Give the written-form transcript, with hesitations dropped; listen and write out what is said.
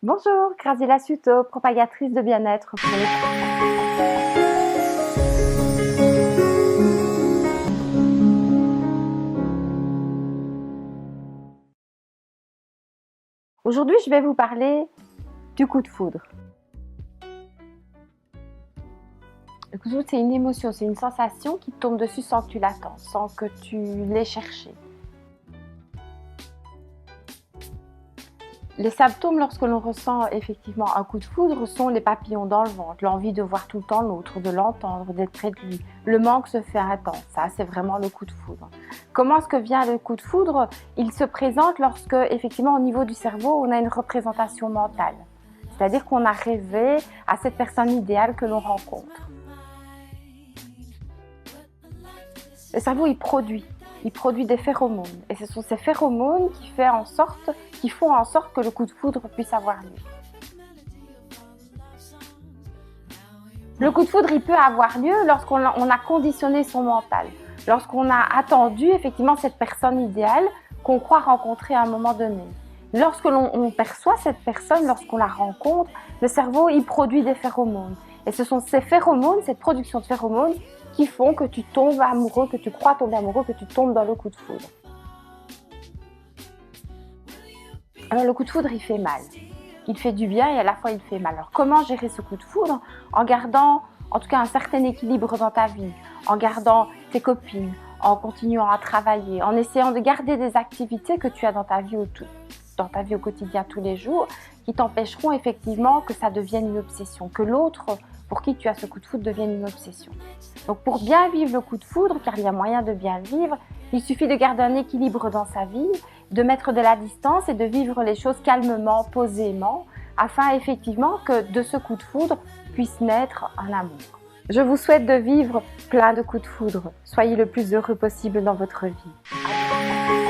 Bonjour, Graziella Suto, propagatrice de bien-être pour les Aujourd'hui, je vais vous parler du coup de foudre. Le coup de foudre, c'est une émotion, c'est une sensation qui te tombe dessus sans que tu l'attends, sans que tu l'aies cherché. Les symptômes lorsque l'on ressent effectivement un coup de foudre sont les papillons dans le ventre, l'envie de voir tout le temps l'autre, de l'entendre, d'être près de lui. Le manque se fait intense, ça c'est vraiment le coup de foudre. Comment est-ce que vient le coup de foudre? Il se présente lorsque effectivement au niveau du cerveau on a une représentation mentale. C'est-à-dire qu'on a rêvé à cette personne idéale que l'on rencontre. Le cerveau il produit des phéromones et ce sont ces phéromones qui font en sorte que le coup de foudre puisse avoir lieu. Le coup de foudre, il peut avoir lieu lorsqu'on a conditionné son mental, lorsqu'on a attendu effectivement cette personne idéale qu'on croit rencontrer à un moment donné. Lorsque l'on perçoit cette personne, lorsqu'on la rencontre, le cerveau, il produit des phéromones. Et ce sont ces phéromones, cette production de phéromones, qui font que tu tombes amoureux, que tu crois tomber amoureux, que tu tombes dans le coup de foudre. Alors le coup de foudre, il fait mal. Il fait du bien et à la fois il fait mal. Alors comment gérer ce coup de foudre? En gardant en tout cas un certain équilibre dans ta vie, en gardant tes copines, en continuant à travailler, en essayant de garder des activités que tu as dans ta vie au quotidien tous les jours, qui t'empêcheront effectivement que ça devienne une obsession, que l'autre pour qui tu as ce coup de foudre devienne une obsession. Donc pour bien vivre le coup de foudre, car il y a moyen de bien le vivre, il suffit de garder un équilibre dans sa vie, de mettre de la distance et de vivre les choses calmement, posément, afin effectivement que de ce coup de foudre puisse naître un amour. Je vous souhaite de vivre plein de coups de foudre. Soyez le plus heureux possible dans votre vie.